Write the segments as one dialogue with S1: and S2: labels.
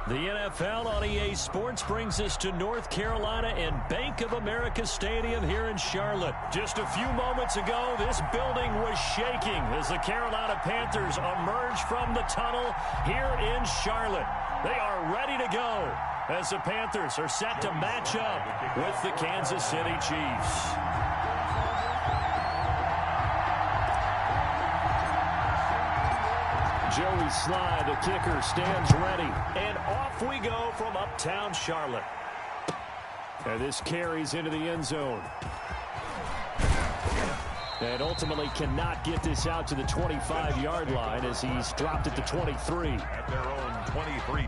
S1: The NFL on EA Sports brings us to North Carolina and Bank of America Stadium here in Charlotte. Just a few moments ago, this building was shaking as the Carolina Panthers emerged from the tunnel here in Charlotte. They are ready to go as the Panthers are set to match up with the Kansas City Chiefs. Joey Sly, the kicker, stands ready. And off we go from uptown Charlotte. And this carries into the end zone. And ultimately cannot get this out to the 25-yard line as he's dropped it to 23.
S2: At their own 23.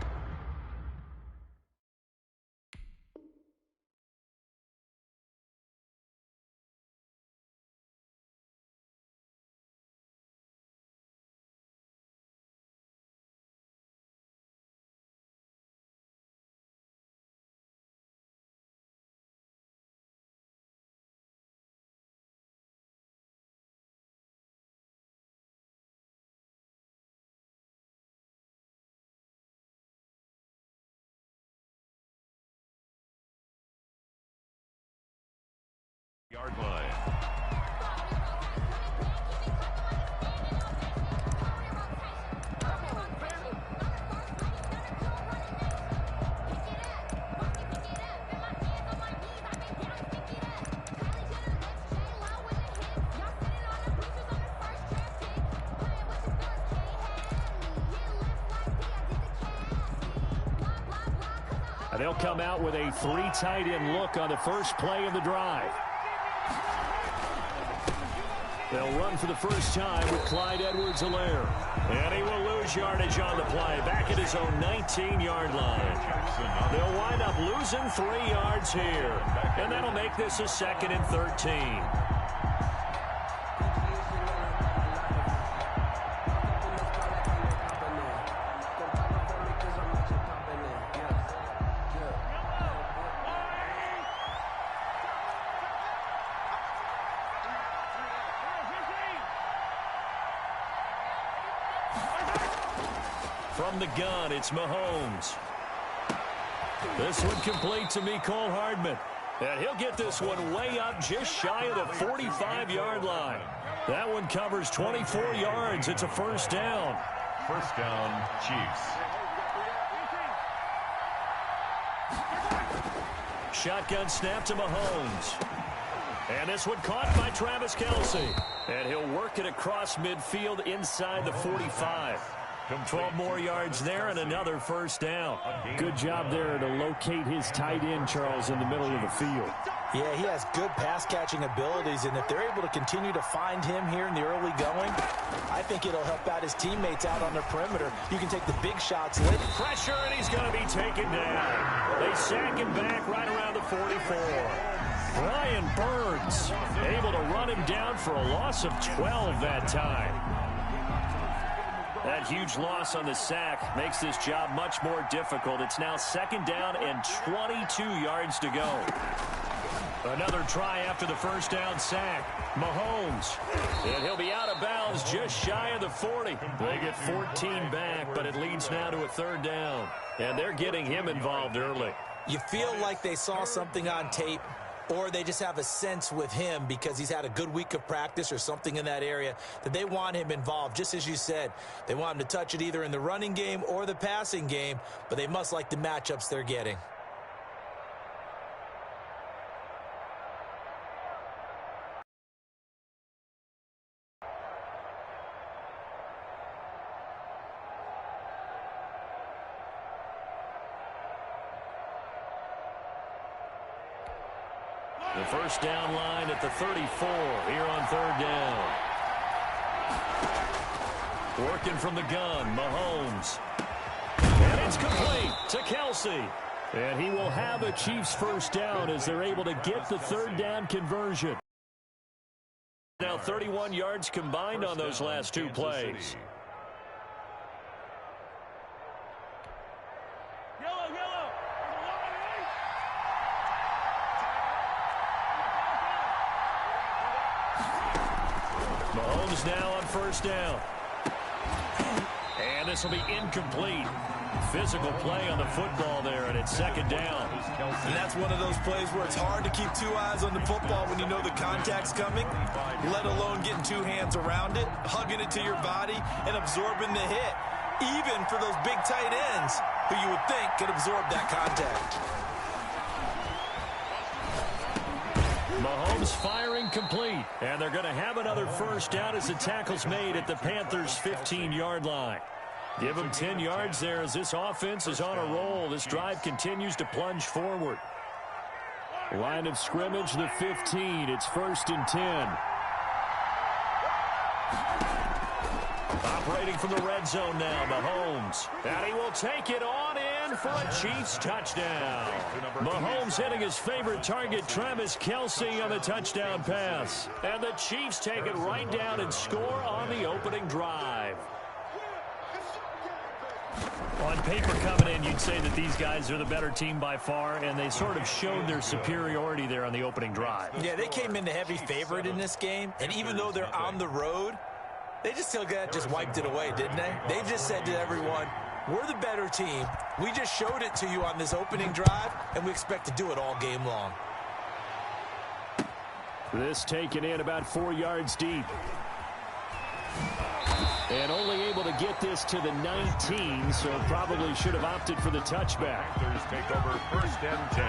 S2: Yard line.
S1: And they'll come out with a 3 tight end look on the first play of the drive. They'll run for the first time with Clyde Edwards-Helaire. And he will lose yardage on the play, back at his own 19-yard line. They'll wind up losing 3 yards here. And that'll make this a 2nd and 13. From the gun, it's Mahomes. This one complete to Mecole Hardman. And he'll get this one way up just shy of the 45-yard line. That one covers 24 yards. It's a first down.
S2: First down, Chiefs.
S1: Shotgun snap to Mahomes. And this one caught by Travis Kelce. And he'll work it across midfield inside the 45. 12 more yards there and another first down. Good job there to locate his tight end, Charles, in the middle of the field.
S3: Yeah, he has good pass-catching abilities, and if they're able to continue to find him here in the early going, I think it'll help out his teammates out on the perimeter. You can take the big shots late.
S1: Pressure, and he's going to be taken down. They sack him back right around the 44. Brian Burns able to run him down for a loss of 12 that time. That huge loss on the sack makes this job much more difficult. It's now 2nd down and 22 yards to go. Another try after the first down sack. Mahomes. And he'll be out of bounds just shy of the 40. They get 14 back, but it leads now to a 3rd down. And they're getting him involved early.
S3: You feel like they saw something on tape, or they just have a sense with him because he's had a good week of practice or something in that area that they want him involved. Just as you said, they want him to touch it either in the running game or the passing game, but they must like the matchups they're getting.
S1: The first down line at the 34 here on 3rd down. Working from the gun, Mahomes. And it's complete to Kelce. And he will have a Chiefs first down as they're able to get the 3rd down conversion. Now 31 yards combined on those last 2 plays. Mahomes now on first down. And this will be incomplete. physical play on the football there, and it's second down.
S3: And that's one of those plays where it's hard to keep two eyes on the football when you know the contact's coming, let alone getting two hands around it, hugging it to your body, and absorbing the hit, even for those big tight ends who you would think could absorb that contact.
S1: Mahomes firing complete, and they're going to have another first down as the tackle's made at the Panthers' 15-yard line. Give them 10 yards there as this offense is on a roll. This drive continues to plunge forward. Line of scrimmage, the 15. It's 1st and 10. Operating from the red zone now, Mahomes. And he will take it on in for a Chiefs touchdown. Mahomes hitting his favorite target, Travis Kelce, on the touchdown pass. And the Chiefs take it right down and score on the opening drive. On paper coming in, you'd say that these guys are the better team by far, and they sort of showed their superiority there on the opening drive.
S3: Yeah, they came in the heavy favorite in this game, and even though they're on the road, they just wiped it away, didn't they? They just said to everyone, we're the better team. We just showed it to you on this opening drive, and we expect to do it all game long.
S1: This taken in about 4 yards deep. And only able to get this to the 19, so probably should have opted for the touchback.
S2: Panthers take over 1st and 10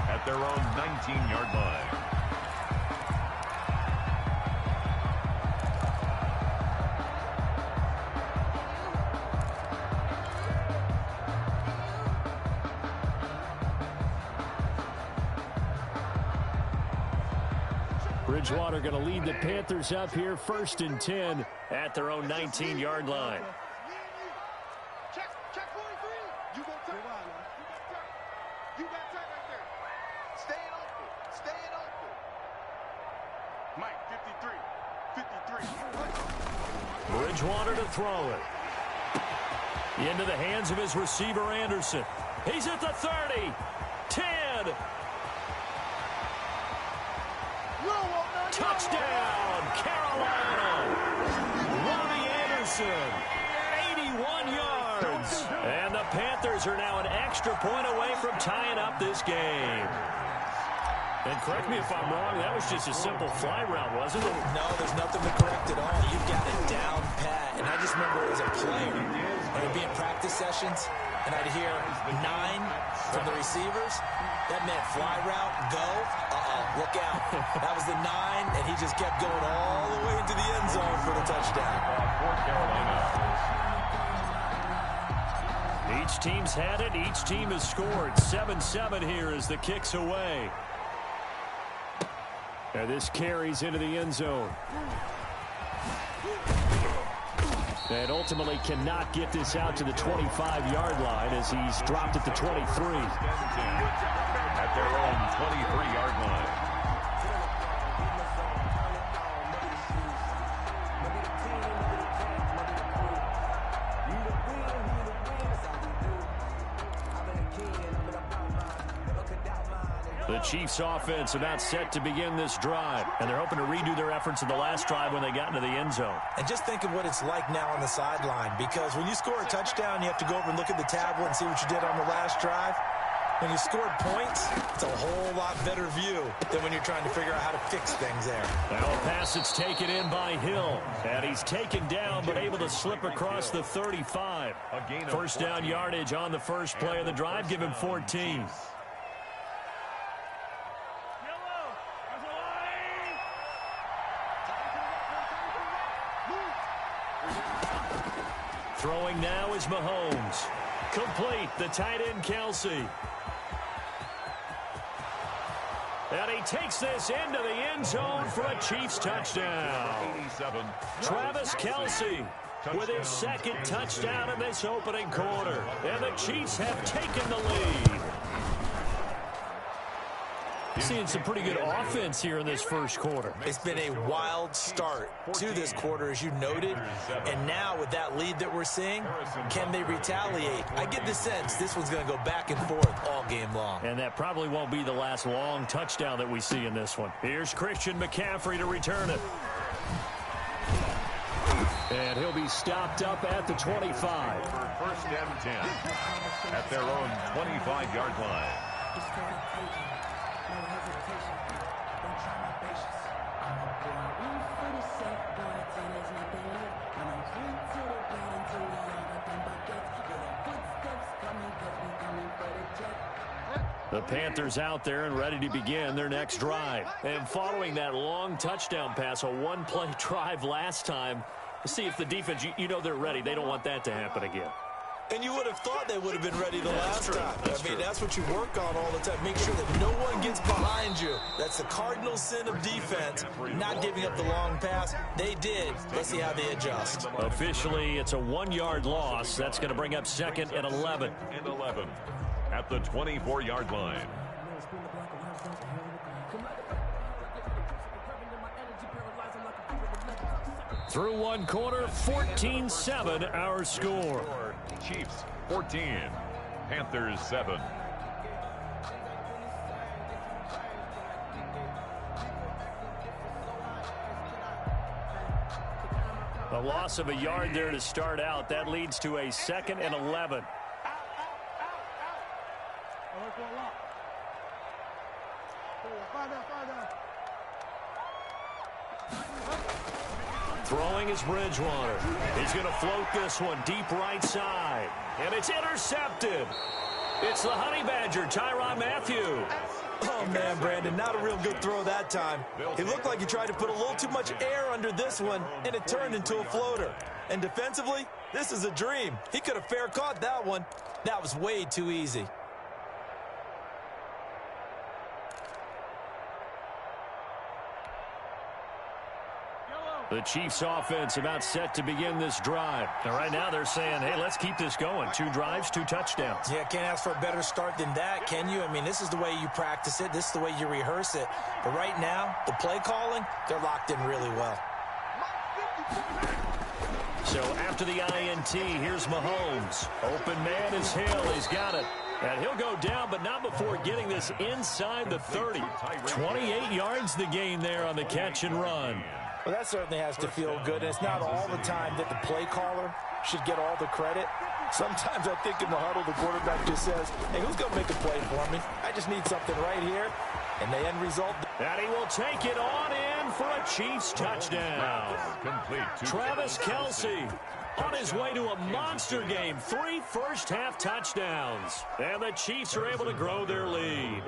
S2: at their own 19-yard line.
S1: Bridgewater going to lead the Panthers up here, 1st and 10 at their own 19-yard line.
S4: Check 43. You go take You got that right there. Stay it open. Mike, 53.
S1: Bridgewater to throw it. Into the hands of his receiver, Anderson. He's at the 30. 10. Touchdown, Carolina. Robbie Anderson, 81 yards. And the Panthers are now an extra point away from tying up this game. And correct me if I'm wrong, that was just a simple fly route, wasn't it?
S3: No, there's nothing to correct at all. You've got it down pat. And I just remember as a player, when I'd be in practice sessions, and I'd hear 9 from the receivers. That meant fly route, go, look out. That was the 9, and he just kept going all the way into the end zone for the touchdown.
S1: Each team's had it. Each team has scored. 7-7 here as the kick's away. And this carries into the end zone. And ultimately cannot get this out to the 25-yard line as he's dropped at the 23.
S2: At their own 23-yard line.
S1: The Chiefs offense about set to begin this drive, and they're hoping to redo their efforts in the last drive when they got into the end zone.
S3: And just think of what it's like now on the sideline, because when you score a touchdown, you have to go over and look at the tablet and see what you did on the last drive. When you scored points, it's a whole lot better view than when you're trying to figure out how to fix things there.
S1: Now a pass that's taken in by Hill, and he's taken down but able to slip across the 35. First down yardage on the first play of the drive, give him 14. Throwing now is Mahomes. Complete, the tight end Kelce. And he takes this into the end zone for a Chiefs touchdown. Travis Kelce with his second touchdown in this opening quarter. And the Chiefs have taken the lead. Seeing some pretty good offense here in this first quarter.
S3: It's been a wild start to this quarter, as you noted. And now with that lead that we're seeing, can they retaliate? I get the sense this one's going to go back and forth all game long.
S1: And that probably won't be the last long touchdown that we see in this one. Here's Christian McCaffrey to return it. And he'll be stopped up at the 25.
S2: For first and 10 at their own 25-yard line.
S1: The Panthers out there and ready to begin their next drive. And following that long touchdown pass, a one-play drive last time, see if the defense, you know they're ready. They don't want that to happen again.
S3: And you would have thought they would have been ready the last time. I mean, that's what you work on all the time. Make sure that no one gets behind you. That's the cardinal sin of defense, not giving up the long pass. They did. Let's see how they adjust.
S1: Officially, it's a 1-yard loss. That's going to bring up 2nd and 11.
S2: And 11 at the 24-yard line.
S1: Through one quarter, 14-7 our score.
S2: Chiefs 14, Panthers 7.
S1: A loss of a yard there to start out. That leads to a 2nd and 11. Throwing is Bridgewater. He's going to float this one deep right side. And it's intercepted. It's the Honey Badger, Tyrann Mathieu.
S3: Oh, man, Brandon, not a real good throw that time. It looked like he tried to put a little too much air under this one, and it turned into a floater. And defensively, this is a dream. He could have fair caught that one. That was way too easy.
S1: The Chiefs offense about set to begin this drive. And right now they're saying, hey, let's keep this going. 2 drives, 2 touchdowns.
S3: Yeah, can't ask for a better start than that, can you? I mean, this is the way you practice it. This is the way you rehearse it. But right now, the play calling, they're locked in really well.
S1: So after the INT, here's Mahomes. Open man is Hill. He's got it. And he'll go down, but not before getting this inside the 30. 28 yards the gain there on the catch and run.
S3: Well, that certainly has to feel good. And it's not all the time that the play caller should get all the credit. Sometimes I think in the huddle, the quarterback just says, hey, who's going to make a play for me? I just need something right here. And the end result.
S1: And he will take it on in for a Chiefs touchdown.
S2: Complete.
S1: Travis Kelce on his way to a monster game. 3 first-half touchdowns. And the Chiefs are able to grow their lead.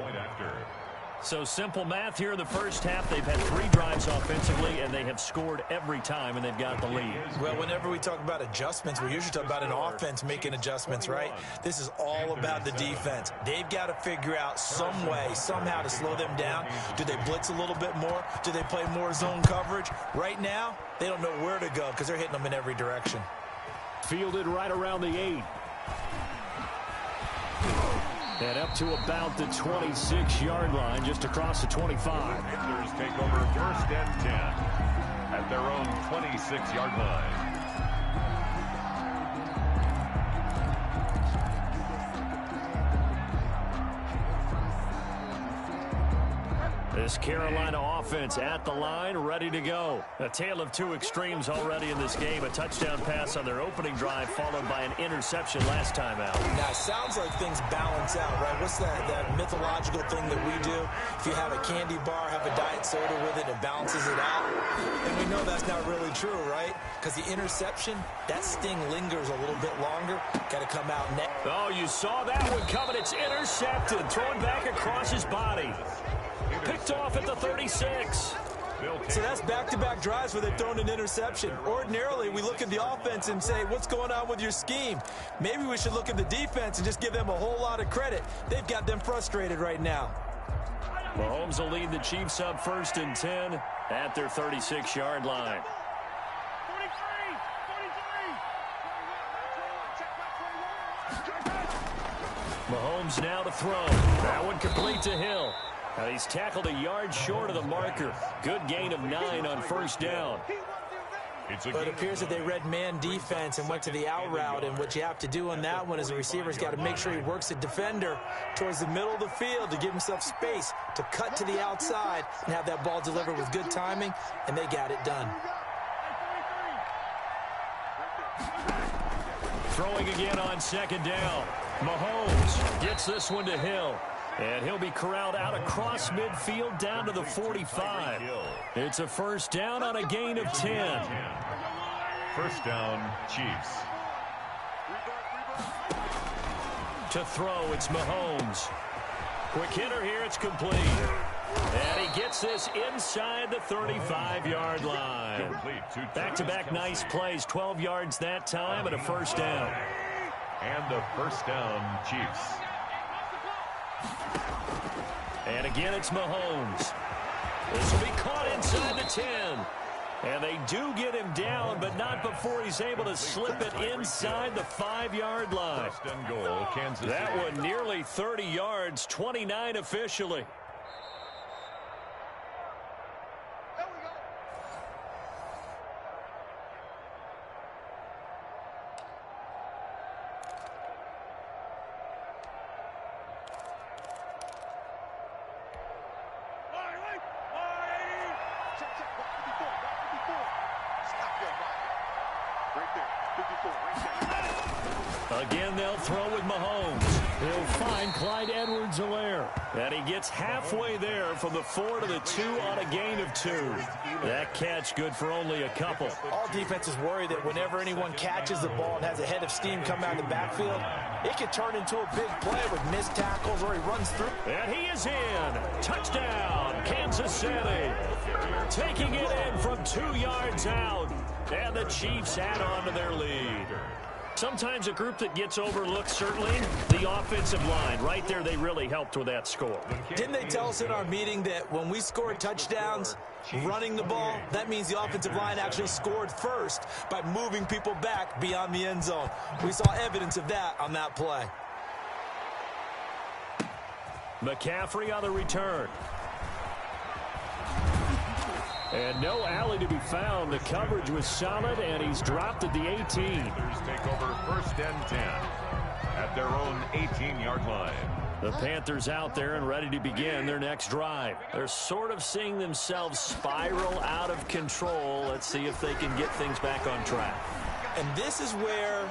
S1: So simple math here in the first half. They've had 3 drives offensively, and they have scored every time, and they've got the lead.
S3: Well, whenever we talk about adjustments, we usually talk about an offense making adjustments, right? This is all about the defense. They've got to figure out some way, somehow to slow them down. Do they blitz a little bit more? Do they play more zone coverage? Right now, they don't know where to go because they're hitting them in every direction.
S1: Fielded right around the 8. And up to about the 26-yard line, just across the 25.
S2: Panthers take over first and 10 at their own 26-yard line.
S1: This Carolina offense at the line, ready to go. A tale of 2 extremes already in this game. A touchdown pass on their opening drive, followed by an interception last time out.
S3: Now, it sounds like things balance out, right? What's that mythological thing that we do? If you have a candy bar, have a diet soda with it, it balances it out. And we know that's not really true, right? Because the interception, that sting lingers a little bit longer. Got to come out next.
S1: Oh, you saw that one coming. It's intercepted. Thrown back across his body. Picked off at the 36.
S3: So that's back-to-back drives where they've thrown an interception. Ordinarily, we look at the offense and say, what's going on with your scheme? Maybe we should look at the defense and just give them a whole lot of credit. They've got them frustrated right now.
S1: Mahomes will lead the Chiefs up first and 10 at their 36-yard line. Mahomes now to throw. That one complete to Hill. Now he's tackled a yard short of the marker. Good gain of 9 on first down.
S3: But it appears that they read man defense and went to the out route. And what you have to do on that one is the receiver's got to make sure he works the defender towards the middle of the field to give himself space to cut to the outside and have that ball delivered with good timing. And they got it done.
S1: Throwing again on second down. Mahomes gets this one to Hill. And he'll be corralled out across midfield down to the 45. It's a first down on a gain of 10.
S2: First down, Chiefs.
S1: To throw, it's Mahomes. Quick hitter here, it's complete. And he gets this inside the 35-yard line. Back-to-back nice plays, 12 yards that time and a first down.
S2: And the first down, Chiefs.
S1: And again, it's Mahomes. This will be caught inside the 10. And they do get him down, but not before he's able to slip it inside the 5-yard line.
S2: First and goal, Kansas City.
S1: That one nearly 30 yards, 29 officially. Again, they'll throw with Mahomes. He'll find Clyde Edwards-Helaire. And he gets halfway there from the 4 to the 2 on a gain of 2. That catch good for only a couple.
S3: All defenses worry that whenever anyone catches the ball and has a head of steam come out of the backfield, it can turn into a big play with missed tackles or he runs through.
S1: And he is in. Touchdown, Kansas City. Taking it in from 2 yards out. And the Chiefs add on to their lead. Sometimes a group that gets overlooked, certainly, the offensive line. Right there, they really helped with that score.
S3: Didn't they tell us in our meeting that when we score touchdowns running the ball, that means the offensive line actually scored first by moving people back beyond the end zone? We saw evidence of that on that play.
S1: McCaffrey on the return. And no alley to be found. The coverage was solid, and he's dropped at the 18.
S2: Panthers take over first and 10 at their own 18-yard line.
S1: The Panthers out there and ready to begin their next drive. They're sort of seeing themselves spiral out of control. Let's see if they can get things back on track.
S3: And this is where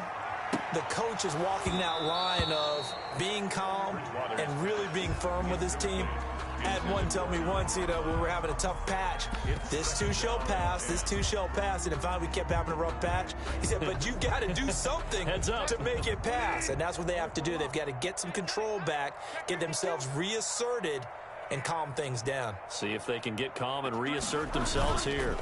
S3: the coach is walking that line of being calm and really being firm with his team. I had one tell me once, when we were having a tough patch, this too shall pass, this too shall pass, and if we kept having a rough patch, he said, but you got to do something to make it pass, and that's what they have to do. They've got to get some control back, get themselves reasserted, and calm things down.
S1: See if they can get calm and reassert themselves here.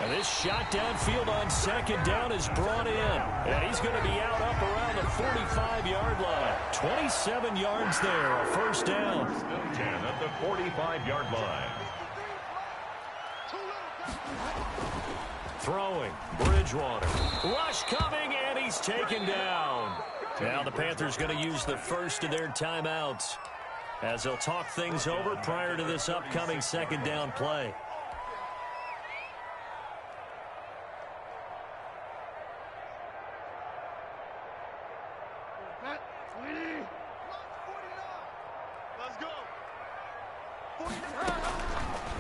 S1: And this shot downfield on second down is brought in. And he's going to be out up around the 45-yard line. 27 yards there, a first down.
S2: 10 at the 45-yard line.
S1: Throwing, Bridgewater. Rush coming, and he's taken down. Now the Panthers going to use the first of their timeouts as they'll talk things over prior to this upcoming second down play.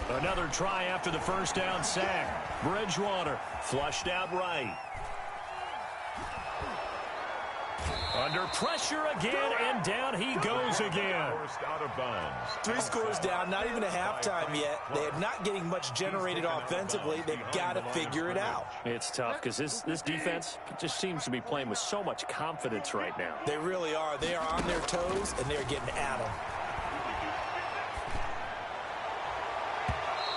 S1: Another try after the first down sack. Bridgewater flushed out right. Under pressure again, and down he goes again.
S2: Out of bounds.
S3: 3 scores down, not even a halftime yet. They are not getting much generated offensively. They've got to figure it out.
S1: It's tough because this defense just seems to be playing with so much confidence right now.
S3: They really are. They are on their toes, and they're getting at them.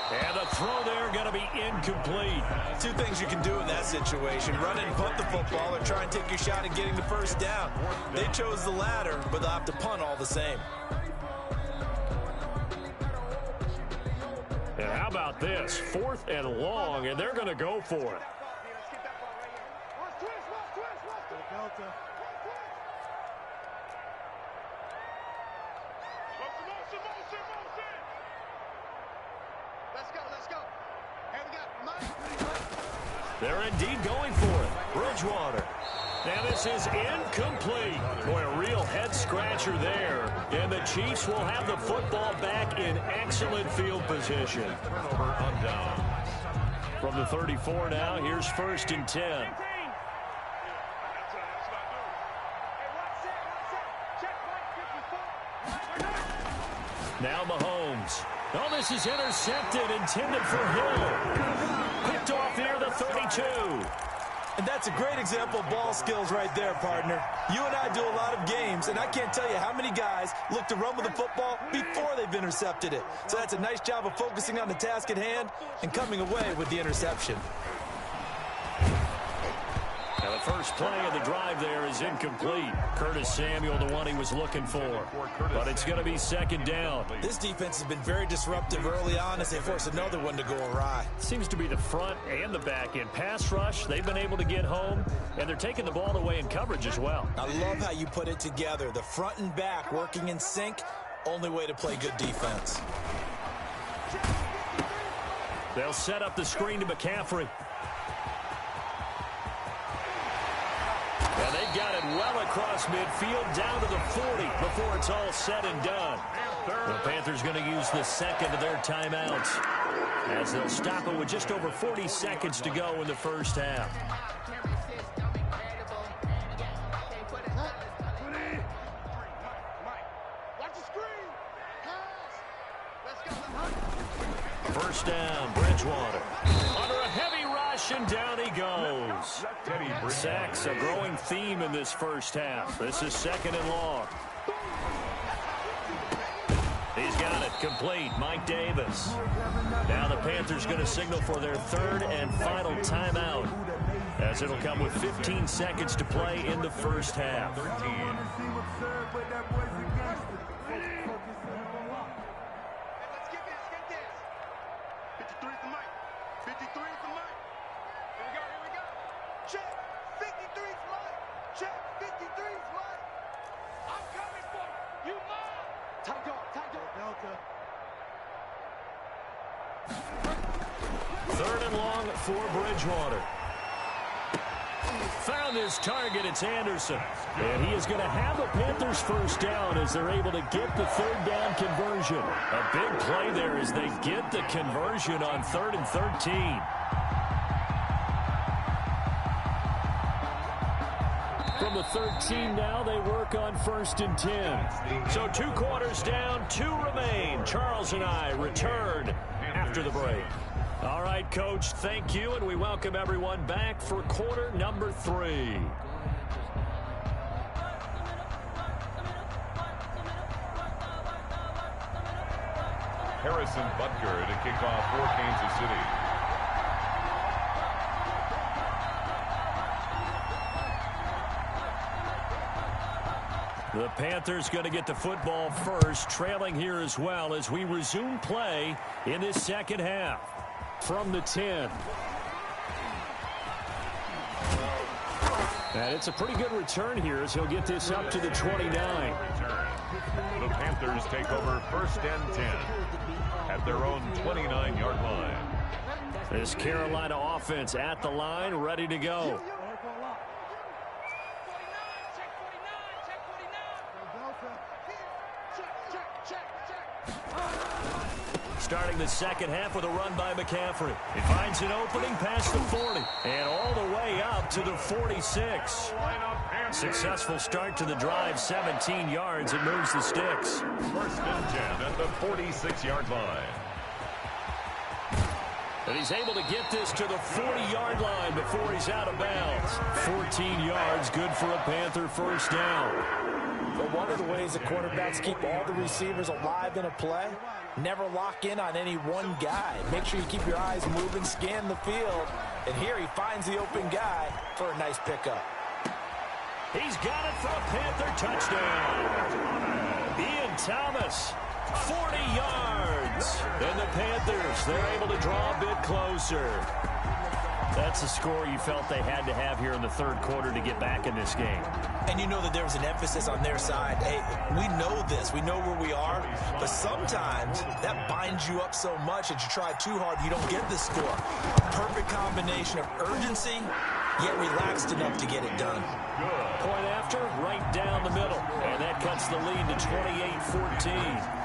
S1: And the throw there going to be incomplete.
S3: 2 things you can do in that situation. Run and punt the football or try and take your shot at getting the first down. They chose the latter, but they'll have to punt all the same.
S1: And how about this? 4th and long, and they're going to go for it. They're indeed going for it. Bridgewater. And this is incomplete. Boy, a real head-scratcher there. And the Chiefs will have the football back in excellent field position.
S2: Turnover on downs.
S1: From the 34 now, here's 1st and 10. Now Mahomes. Oh, this is intercepted, intended for Hill. Picked off near the 32.
S3: And that's a great example of ball skills right there, partner. You and I do a lot of games, and I can't tell you how many guys look to run with the football before they've intercepted it. So that's a nice job of focusing on the task at hand and coming away with the interception.
S1: Now the first play of the drive there is incomplete. Curtis Samuel, the one he was looking for. But it's going to be 2nd down.
S3: This defense has been very disruptive early on as they force another one to go awry.
S1: Seems to be the front and the back end. Pass rush, they've been able to get home, and they're taking the ball away in coverage as well.
S3: I love how you put it together. The front and back working in sync, only way to play good defense.
S1: They'll set up the screen to McCaffrey. And they've got it well across midfield, down to the 40 before it's all said and done. The Panthers going to use the second of their timeouts as they'll stop it with just over 40 seconds to go in the first half. First down, Bridgewater. Under a heavy rush, and down he goes. Sacks, a growing theme in this first half. This is 2nd and long. He's got it complete. Mike Davis. Now the Panthers going to signal for their 3rd and final timeout, as it'll come with 15 seconds to play in the first half. For Bridgewater. Found his target. It's Anderson. And he is going to have the Panthers first down as they're able to get the 3rd down conversion. A big play there as they get the conversion on 3rd and 13. From the 13 now, they work on 1st and 10. So 2 quarters down, 2 remain. Charles and I return after the break. All right, Coach, thank you, and we welcome everyone back for quarter number 3.
S2: Harrison Butker to kick off for Kansas City.
S1: The Panthers going to get the football first, trailing here as well as we resume play in this second half. From the 10. And it's a pretty good return here as he'll get this up to the 29.
S2: The Panthers take over 1st and 10 at their own 29-yard line.
S1: This Carolina offense at the line, ready to go. Starting the second half with a run by McCaffrey. He finds an opening past the 40 and all the way up to the 46. Successful start to the drive, 17 yards. It moves the sticks.
S2: 1st and 10 at the 46-yard line.
S1: And he's able to get this to the 40-yard line before he's out of bounds. 14 yards, good for a Panther first down.
S3: But one of the ways the quarterbacks keep all the receivers alive in a play, never lock in on any one guy. Make sure you keep your eyes moving, scan the field. And here he finds the open guy for a nice pickup.
S1: He's got it for a Panther touchdown. Ian Thomas, 40 yards. And the Panthers, they're able to draw a bit closer. That's a score you felt they had to have here in the 3rd quarter to get back in this game.
S3: And you know that there was an emphasis on their side. Hey, we know this. We know where we are. But sometimes that binds you up so much that you try too hard, you don't get the score. Perfect combination of urgency, yet relaxed enough to get it done.
S1: Point after, right down the middle. And that cuts the lead to 28-14.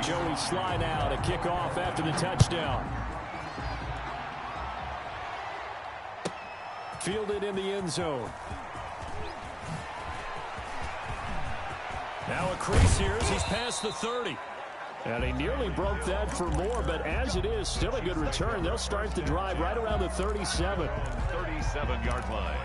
S1: Joey Sly now to kick off after the touchdown. Fielded in the end zone. Now a crease here as he's past the 30. And he nearly broke that for more, but as it is, still a good return. They'll start the drive right around the 37.
S2: 37-yard line.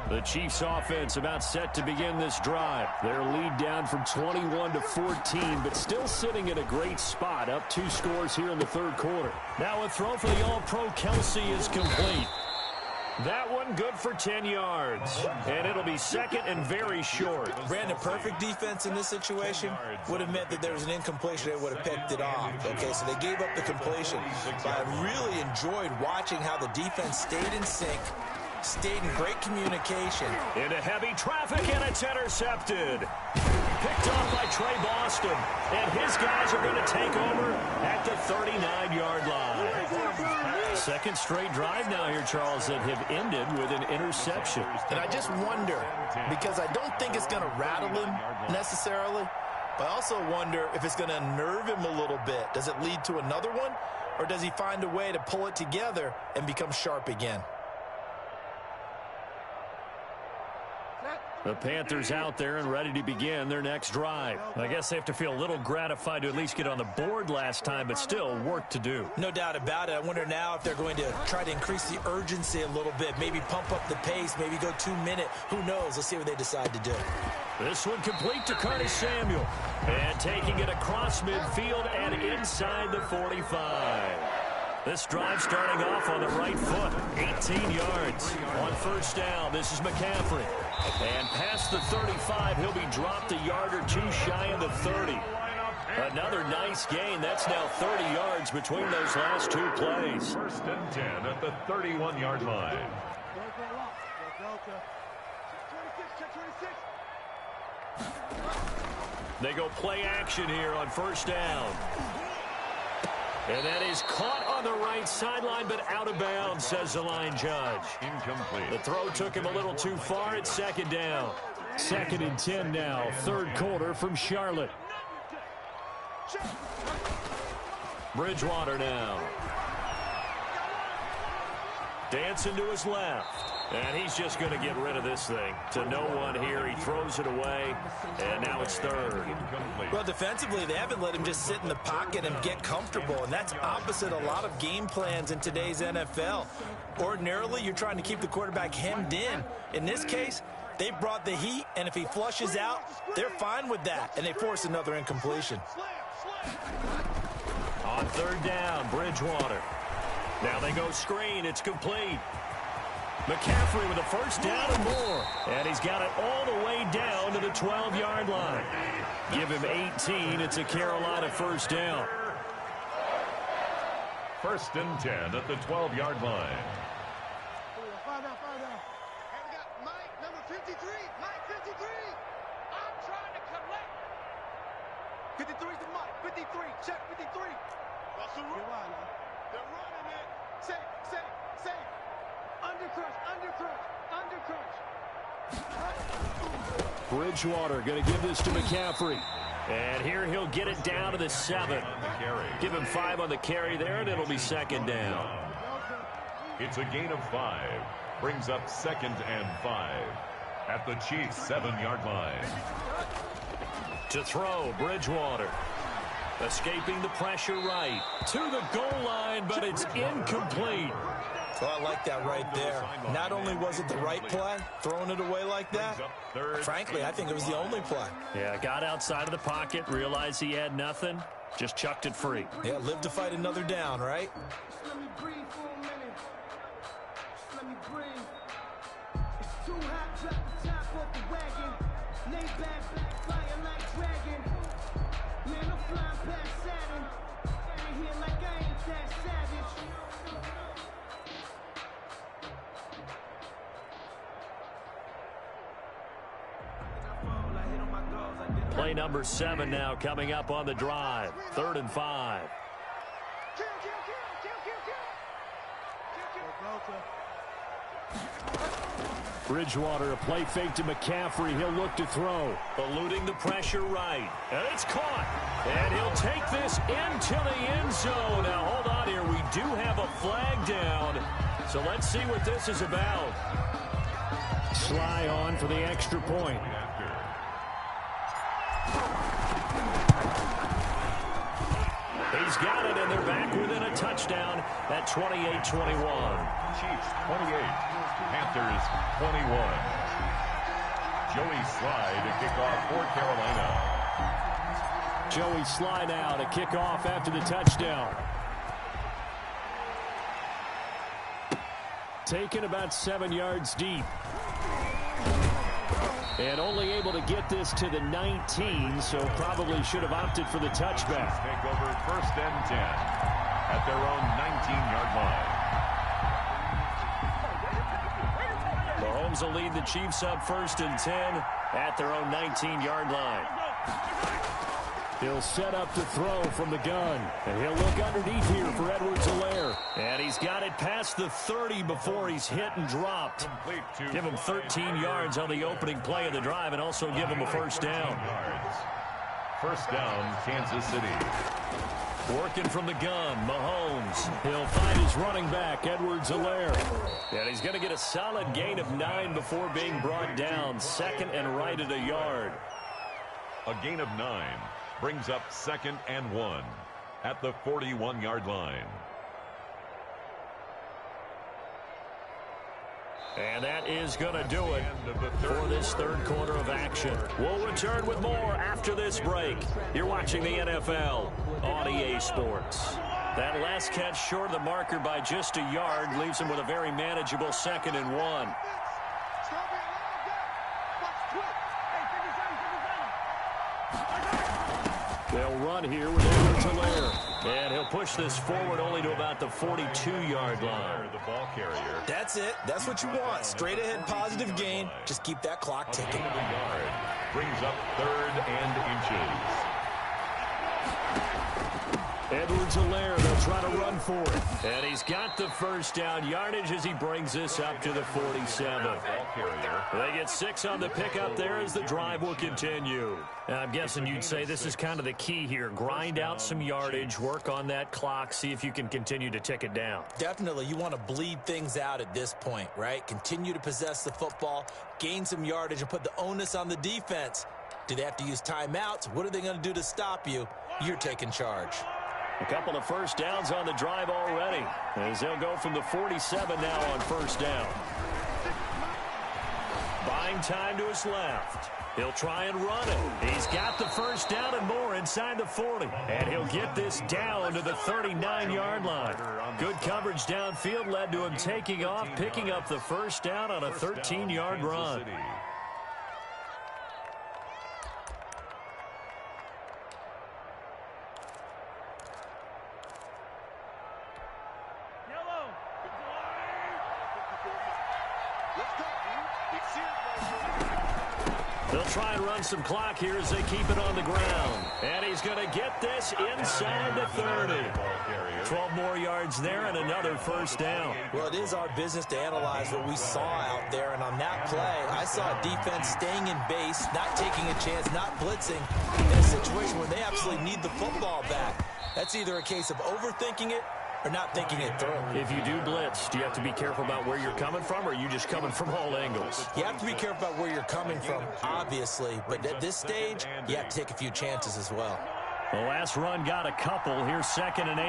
S1: The Chiefs offense about set to begin this drive. Their lead down from 21 to 14, but still sitting in a great spot, up 2 scores here in the third quarter. Now a throw for the All-Pro Kelsey is complete. That one good for 10 yards. And it'll be second and very short.
S3: Brandon, perfect defense in this situation would have meant that there was an incompletion. They would have picked it off. Okay, so they gave up the completion. But I really enjoyed watching how the defense stayed in sync, stayed in great communication.
S1: Into heavy traffic, and it's intercepted. Picked off by Trey Boston. And his guys are going to take over at the 39-yard line. Second straight drive now here, Charles, that have ended with an interception.
S3: And I just wonder, because I don't think it's going to rattle him necessarily, but I also wonder if it's going to unnerve him a little bit. Does it lead to another one, or does he find a way to pull it together and become sharp again?
S1: The Panthers out there and ready to begin their next drive. I guess they have to feel a little gratified to at least get on the board last time, but still work to do.
S3: No doubt about it. I wonder now if they're going to try to increase the urgency a little bit, maybe pump up the pace, maybe go 2-minute. Who knows? Let's see what they decide to do.
S1: This one complete to Curtis Samuel. And taking it across midfield and inside the 45. This drive starting off on the right foot. 18 yards on first down. This is McCaffrey. And past the 35, he'll be dropped a yard or two shy of the 30. Another nice gain. That's now 30 yards between those last 2 plays.
S2: First and 10 at the 31-yard line.
S1: They go play action here on first down. And that is caught on the right sideline, but out of bounds, says the line judge.
S2: Incomplete.
S1: The throw took him a little too far. It's second down. Second and 10 now. Third quarter from Charlotte. Bridgewater now. Dancing to his left. And he's just going to get rid of this thing. To no one here. He throws it away. And now it's third.
S3: Well, defensively, they haven't let him just sit in the pocket and get comfortable. And that's opposite a lot of game plans in today's NFL. Ordinarily, you're trying to keep the quarterback hemmed in. In this case, they brought the heat. And if he flushes out, they're fine with that. And they force another incompletion.
S1: On third down, Bridgewater. Now they go screen. It's complete. McCaffrey with a first down and more. And he's got it all the way down to the 12-yard line. Give him 18. It's a Carolina first down.
S2: First and 10 at the 12-yard line.
S4: And we got Mike, number 53. Mike, 53. I'm trying to collect. 53 to Mike. 53. Check 53. Russell Rowe. They're running it. Safe. Undercrunch.
S1: Bridgewater going to give this to McCaffrey. And here he'll get it down to the 7. Give him 5 on the carry there, and it'll be second down.
S2: It's a gain of 5. Brings up second and 5 at the Chiefs' 7-yard line.
S1: To throw, Bridgewater. Escaping the pressure right. To the goal line, but it's incomplete.
S3: Well, I like that right there. Not only was it the right play, throwing it away like that, frankly, I think it was the only play.
S1: Yeah, got outside of the pocket, realized he had nothing, just chucked it free.
S3: Yeah, live to fight another down, right?
S5: Let me breathe for a minute. Let me breathe. It's too hot, drop the top off the wagon. Lay back, flying like dragon. Man, I'm flying past Saturn. Out of here like I ain't that savage.
S1: Play number 7 now coming up on the drive. 3rd and 5. Bridgewater, a play fake to McCaffrey. He'll look to throw. Eluding the pressure right. And it's caught. And he'll take this into the end zone. Now, hold on here. We do have a flag down. So let's see what this is about. Sly on for the extra point. He's got it, and they're back within a touchdown at 28-21.
S2: Chiefs 28, Panthers 21. Joey Sly to kick off for Carolina.
S1: Joey Sly now to kick off after the touchdown. Taken about 7 yards deep. And only able to get this to the 19, so probably should have opted for the touchback.
S2: Take over 1st and 10 at their own 19-yard line.
S1: Mahomes will lead the Chiefs up 1st and 10 at their own 19-yard line. He'll set up to throw from the gun. And he'll look underneath here for Edwards-Helaire. And he's got it past the 30 before he's hit and dropped. Give him 13 yards on the opening play of the drive and also give him a first down.
S2: First down, Kansas City.
S1: Working from the gun, Mahomes. He'll find his running back, Edwards-Helaire. And he's going to get a solid gain of 9 before being brought down. 2nd and right at a yard.
S2: A gain of 9. Brings up 2nd and 1 at the 41-yard line.
S1: And that is going to do it for this 3rd quarter of action. We'll return with more after this break. You're watching the NFL on EA Sports. That last catch short of the marker by just a yard leaves him with a very manageable 2nd and 1. They'll run here with Edwards-Helaire. And he'll push this forward only to about the 42-yard line.
S2: The ball carrier.
S3: That's it. That's what you want. Straight ahead positive gain. Just keep that clock ticking.
S2: Brings up 3rd and inches.
S1: Edwards-Helaire, they'll try to run for it. And he's got the first down yardage as he brings this up to the 47. They get 6 on the pickup there as the drive will continue.
S6: I'm guessing you'd say this is kind of the key here. Grind out some yardage, work on that clock, see if you can continue to tick it down.
S3: Definitely, you want to bleed things out at this point, right? Continue to possess the football, gain some yardage, and put the onus on the defense. Do they have to use timeouts? What are they going to do to stop you? You're taking charge.
S1: A couple of first downs on the drive already, as they'll go from the 47 now on first down. Buying time to his left. He'll try and run it. He's got the first down and more inside the 40. And he'll get this down to the 39-yard line. Good coverage downfield led to him taking off, picking up the first down on a 13-yard run. They'll try and run some clock here as they keep it on the ground. And he's going to get this inside the 30. 12 more yards there and another first down.
S3: Well, it is our business to analyze what we saw out there. And on that play, I saw a defense staying in base, not taking a chance, not blitzing in a situation where they absolutely need the football back. That's either a case of overthinking it or not thinking it through.
S6: If you do blitz, do you have to be careful about where you're coming from, or are you just coming from all angles?
S3: You have to be careful about where you're coming from, obviously. But at this stage, you have to take a few chances as well.
S1: The last run got a couple. Here's 2nd and 8.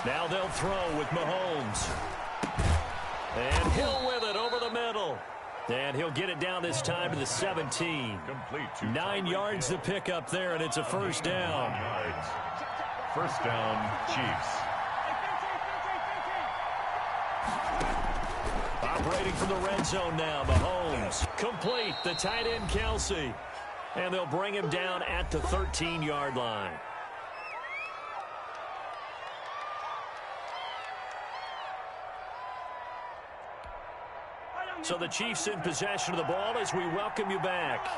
S1: Now they'll throw with Mahomes. And Hill with it over the middle. And he'll get it down this time to the 17. 9 yards to pick up there, and it's a first down.
S2: First down, Chiefs.
S1: Operating from the red zone now, Mahomes. Complete, the tight end, Kelsey. And they'll bring him down at the 13-yard line. So the Chiefs in possession of the ball as we welcome you back.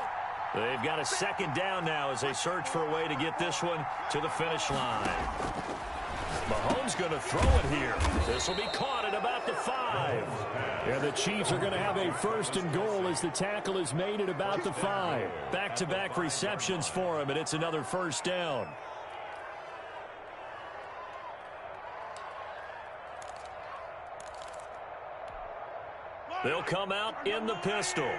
S1: They've got a 2nd down now as they search for a way to get this one to the finish line. Mahomes Mahomes going to throw it here. This will be caught at about the 5. And the Chiefs are going to have a 1st and goal as the tackle is made at about the 5. Back-to-back receptions for him, and it's another 1st down. They'll come out in the pistol.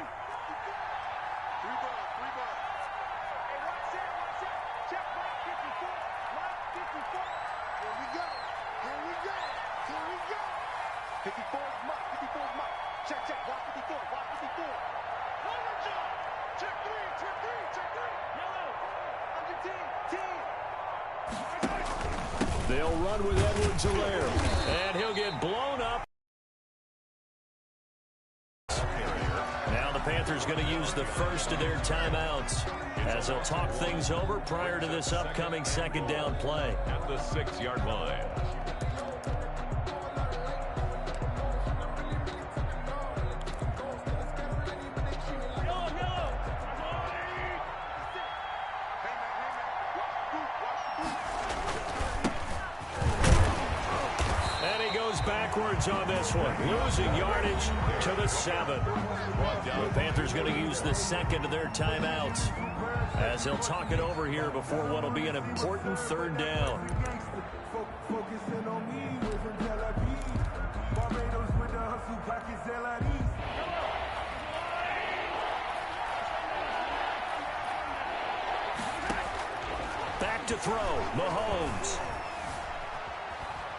S1: They'll run with Edwards-Helaire, and he'll get blown up. Now the Panthers going to use the first of their timeouts as they'll talk things over prior to this upcoming 2nd down play.
S2: At the 6-yard line.
S1: Backwards on this one, losing yardage to the 7. The Panthers going to use the 2nd of their timeouts as they'll talk it over here before what will be an important 3rd down. Back to throw, Mahomes.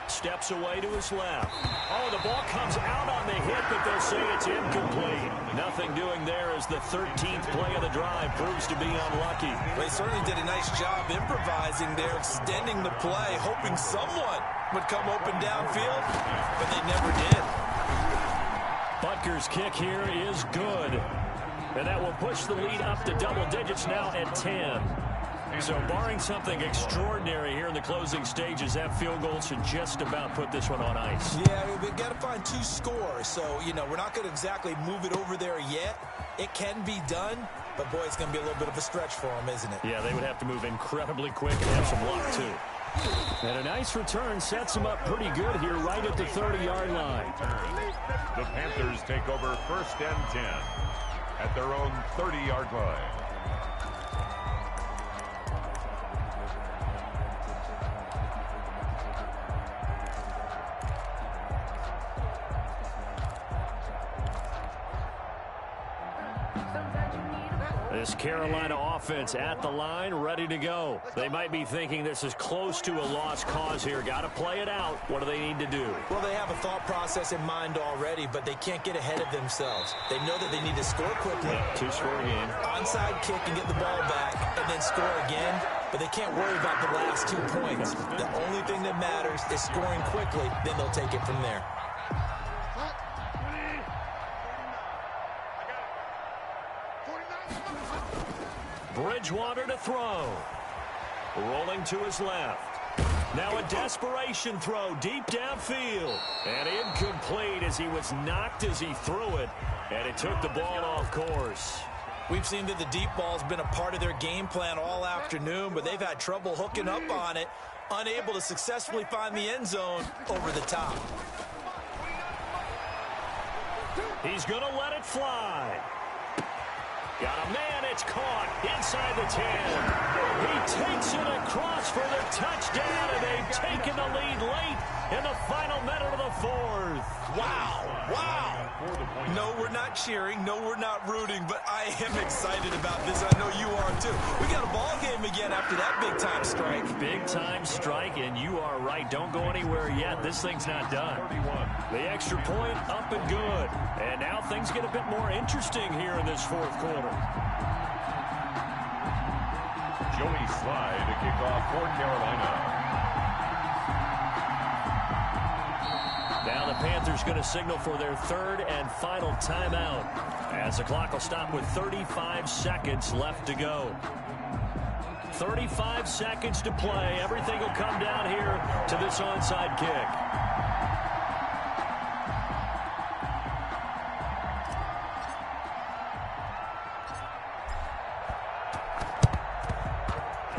S1: Steps away to his left. Oh, the ball comes out on the hit, but they'll say it's incomplete. Nothing doing there as the 13th play of the drive proves to be unlucky.
S3: Well, they certainly did a nice job improvising there, extending the play, hoping someone would come open downfield, but they never did.
S1: Butker's kick here is good, and that will push the lead up to double digits now at 10. So barring something extraordinary here in the closing stages, that field goal should just about put this one on ice.
S3: Yeah, we've got to find 2 scores. So, we're not going to exactly move it over there yet. It can be done, but, boy, it's going to be a little bit of a stretch for them, isn't it?
S1: Yeah, they would have to move incredibly quick and have some luck, too. And a nice return sets them up pretty good here right at the 30-yard line.
S2: The Panthers take over 1st and 10 at their own 30-yard line.
S1: This Carolina offense at the line, ready to go. They might be thinking this is close to a lost cause here. Got to play it out. What do they need to do?
S3: Well, they have a thought process in mind already, but they can't get ahead of themselves. They know that they need to score quickly.
S1: 2-score game.
S3: Onside kick and get the ball back, and then score again. But they can't worry about the last 2 points. The only thing that matters is scoring quickly. Then they'll take it from there.
S1: Bridgewater to throw. Rolling to his left. Now a desperation throw deep downfield. And incomplete as he was knocked as he threw it. And it took the ball off course.
S3: We've seen that the deep ball's been a part of their game plan all afternoon, but they've had trouble hooking up on it, unable to successfully find the end zone over the top.
S1: He's going to let it fly. Got a man, it's caught inside the 10. He takes it across for the touchdown, and they've taken the lead late in the final minute of the 4th.
S3: Wow, wow. No, we're not cheering. No, we're not rooting, but I am excited about this. I know you are, too. We got a ball game again after that big-time strike.
S1: Big-time strike, and you are right. Don't go anywhere yet. This thing's not done. The extra point up and good. And now things get a bit more interesting here in this 4th quarter.
S2: Joey Slye to kick off for Carolina.
S1: Now the Panthers going to signal for their 3rd and final timeout as the clock will stop with 35 seconds left to go. 35 seconds to play. Everything will come down here to this onside kick.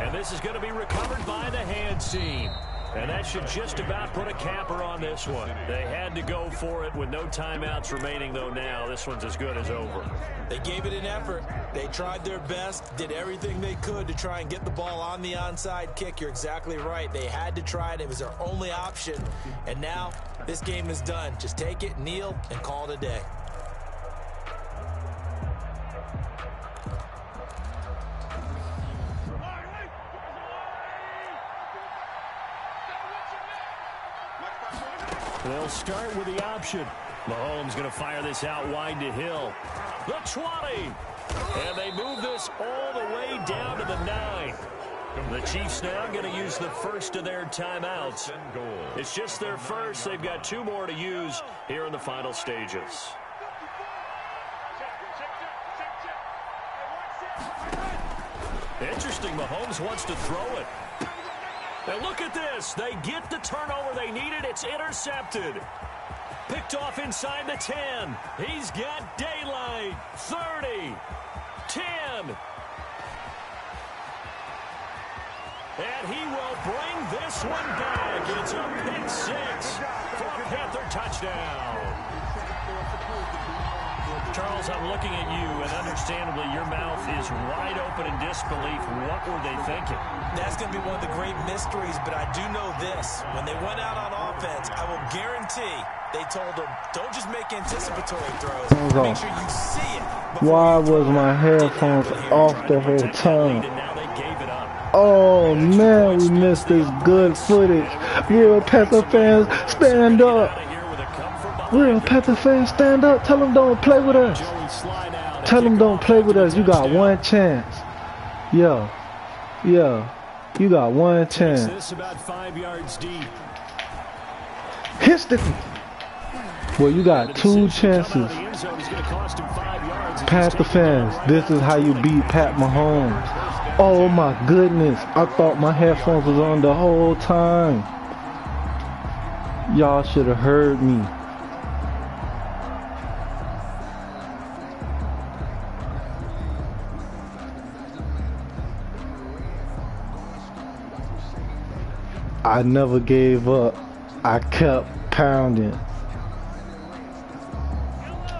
S1: And this is going to be recovered by the hands team. And that should just about put a capper on this one. They had to go for it with no timeouts remaining, though now. This one's as good as over.
S3: They gave it an effort. They tried their best, did everything they could to try and get the ball on the onside kick. You're exactly right. They had to try it. It was their only option. And now this game is done. Just take it, kneel, and call it a day.
S1: They'll start with the option. Mahomes going to fire this out wide to Hill. The 20. And they move this all the way down to the 9. The Chiefs now going to use the first of their timeouts. It's just their first. They've got 2 more to use here in the final stages. Interesting. Mahomes wants to throw it. And look at this. They get the turnover they needed. It's intercepted. Picked off inside the 10. He's got daylight. 30. 10. And he will bring this one back. It's a pick 6 for a Panther touchdown. Charles, I'm looking at you, and understandably your mouth is wide open in disbelief. What were they thinking?
S3: That's going to be one of the great mysteries, but I do know this. When they went out on offense, I will guarantee they told them, don't just make anticipatory throws. Make sure you see it.
S7: Why was my headphones off the whole time? Oh, man, we missed this good footage. Real Panther fans, stand up. Real Panther fans, stand up. Tell them don't play with us. Tell them don't play with us. You got one chance. Yeah. You got one chance.
S1: This about 5 yards deep.
S7: Hits the... Well, you got 2 chances. Panther fans, this is how you beat Pat Mahomes. Oh my goodness. I thought my headphones was on the whole time. Y'all should have heard me. I never gave up. I kept pounding.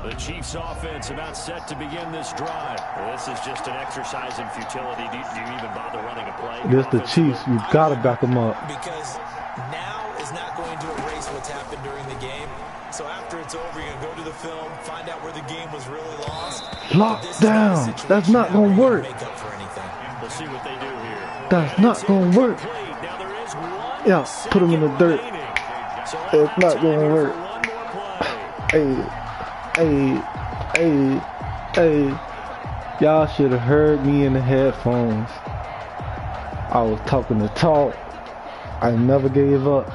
S1: The Chiefs offense about set to begin this drive. This is just an exercise in futility. Do you even bother running a play?
S7: This the Chiefs. You gotta back them up.
S3: Because now is not going to erase what's happened during the game. So after it's over, you're going to go to the film, find out where the game was really lost.
S7: Lock down. That's not going to work.
S1: We'll see what they do here.
S7: That's not going to work. Yeah, put them in the dirt. It's not going to work. Hey. Y'all should have heard me in the headphones. I was talking the talk. I never gave up.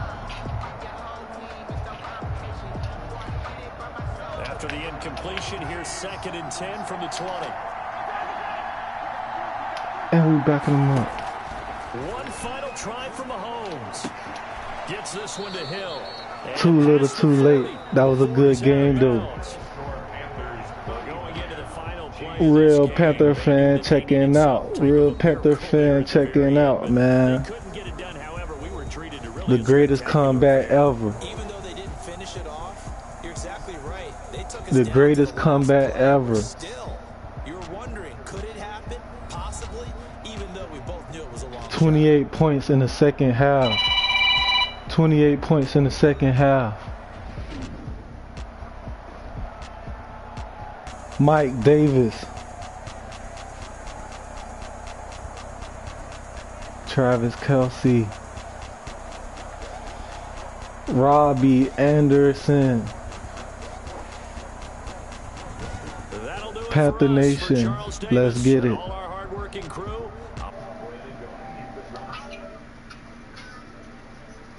S1: After the incompletion, here's 2nd and 10 from the 20.
S7: And we backing them up.
S1: One final try for Mahomes. Gets this one to Hill.
S7: Too little, too late. That was a good game, though. Real Panther fan checking out. Real Panther fan checking out, man. The greatest comeback ever.
S3: Even though they didn't finish it off, you're exactly right. They took
S7: The greatest comeback ever.
S3: Still, you were wondering, could it happen? Possibly, even though we both knew it was a long
S7: 28 points in the second half. 28 points in the second half. Mike Davis. Travis Kelce. Robbie Anderson. Panther Nation. Let's get it.